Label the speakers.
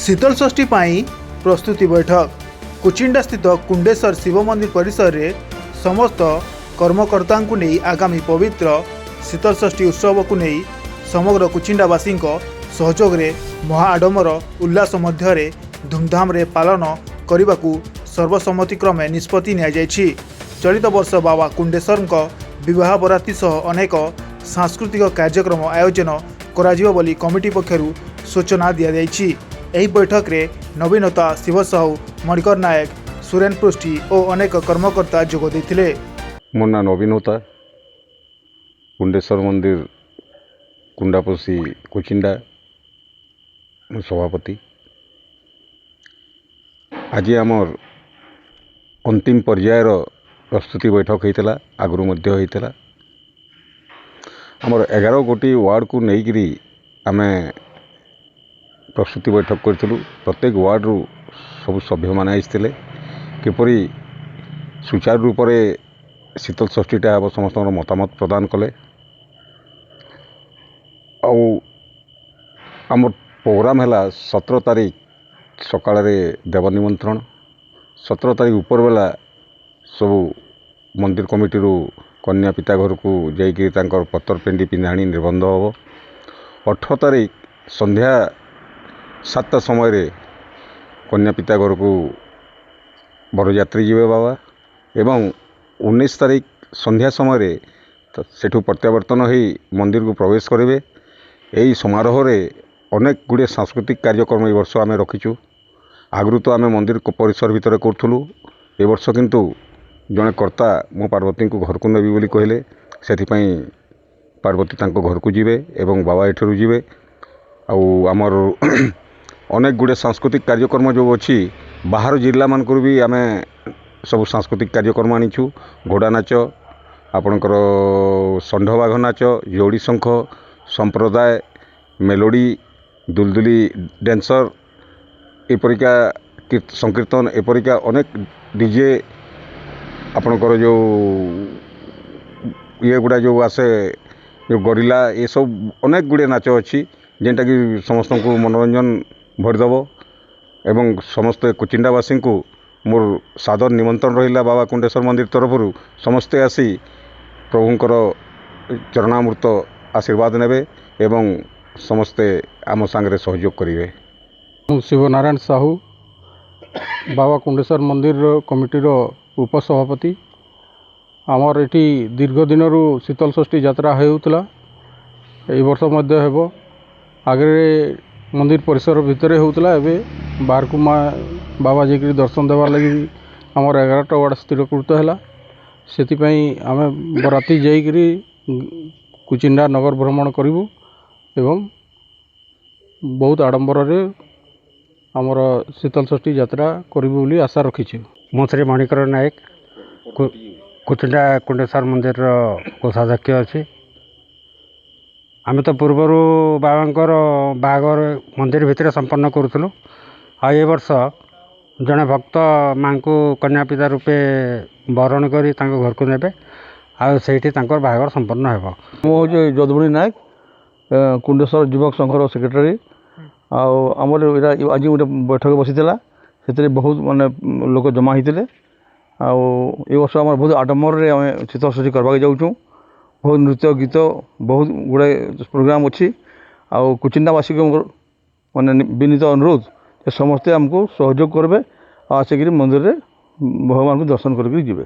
Speaker 1: शीतल षष्ठी पाई प्रस्तुति बैठक कुचिंडा स्थित कुंडेश्वर शिव मंदिर परिसर रे समस्त कर्मकर्ता को नहीं आगामी पवित्र शीतल षष्ठी उत्सव को नहीं समग्र कुचिंडावासी सहयोग रे महाआडम्बर उल्लास मध्य धूमधाम रे पालन करने को सर्वसम्मतिक्रमे निष्पत्ति नि चलित वर्ष बाबा कुंडेश्वर विवाह बराती सह अनेक सांस्कृतिक कार्यक्रम आयोजन कराजिबो बोली कमिटी पक्षरु सूचना दिया जायछि। एही बैठक रे नवीनता शिव साहू मणिकर नायक सुरेन पृष्टि और अनेक कर्मकर्ता जोग देथिले।
Speaker 2: मोर ना नवीनता कुंडेश्वर मंदिर कुंडापसी कुचिंडा सभापति आज आमर अंतिम पर्यायर प्रस्तुति बैठक होता आगु मध्य होता आमर 11 गोटी वार्ड को लेकिन आम प्रस्तुति बैठक करूँ। प्रत्येक वार्ड रु सब सभ्य मान आसते किपरि सुचारू रूप से शीतल षष्ठीटा हम समस्त मतामत प्रदान कले। आम प्रोग्राम है 17 तारीख सकाल देव निमंत्रण 17 तारीख ऊपर बेला सबू मंदिर कमिटी रू कन्या पिता घर को जाकर पत्तर पेंडी पिंधाणी निबंध हम 18 तारीख संध्या 7टा समय रे कन्या पिता घर को बरयात्री जीवे बाबा एवं 19 तारीख संध्या समय रे सेठू प्रत्यावर्तन हो मंदिर को प्रवेश करेंगे। यही समारोह रे अनेक गुड़े सांस्कृतिक कार्यक्रम ए वर्ष आम रखीचु। आगु तो आम मंदिर परिसर भितर करूँ ए वर्ष किंतु जड़े कर्ता मो पार्वती को घर को नेबी बोली कहले से पार्वती तांको घर को जीवे एवं बाबा एठरू जीवे आमर अनेक गुड़े सांस्कृतिक कार्यक्रम जो अच्छी बाहर जिला मानक भी आम सब सांस्कृतिक कार्यक्रम आनीचु। घोड़ा नाच आपणकर षंढ बाघ नाच जोड़ी शंख संप्रदाय मेलोडी दुलदुली डांसर एपरिका संकीर्तन एपरिका अनेक डीजे आपणकर जो ये गुड़ा जो आसे जो गरिला ये सब अनेक गुड़े नाच अच्छी जेनटा कि समस्त को मनोरंजन भरदेव एवं समस्त कुचिंडावासी को मोर सादर निमंत्रण रहा बाबा कुंडेश्वर मंदिर तरफ समस्ते आसी प्रभुंकर चरणामृत आशीर्वाद नेबे एवं समस्ते आम सांगरे सहयोग करेंगे।
Speaker 3: शिवनारायण साहू बाबा कुंडेश्वर मंदिर कमिटी उपसभापति आमर एटी दीर्घ दिन शीतल षष्ठी यात्रा होता ए वर्ष मध्य हेबो आगे मंदिर परिसर भितर होता एवं बाहर को बाबा जी दर्शन देवार लगी आमर 11टा वार्ड स्थिरकृत है से आम बराती जाइकरी कुचिंडा नगर भ्रमण करूँ एवं बहुत आडंबर आमर शीतल षष्ठी यात्रा करूँ बोली आशा रखीचु।
Speaker 4: मो श्री मणिकर नायक कुचिंडा कुंडेश्वर मंदिर कोषाध्यक्ष अच्छी आम तो पूर्वर बाबांकर बाहागर मंदिर भितर संपन्न करूँ ए वर्ष जड़े भक्त माँ को कन्या पिता रूपे बरण कर घर को नेबे आईटी बाहागर संपन्न हो।
Speaker 5: मुझे जदुमणि नायक कुंडेश्वर युवक संघर सेक्रेटरी आमर आज गोटे बैठक बसीला से बहुत माने लोक जमा होते ए वर्ष आम बहुत आडम्बर आम शीतल षष्ठी करवाक जाऊँ। बहुत नृत्य गीत बहुत गुड़ाए प्रोग्राम अच्छी कुचिंडावासी को माने विनीत अनुरोध समस्ते आमको सहयोग करेंगे आसिक मंदिर में भगवान को दर्शन करके जीवे।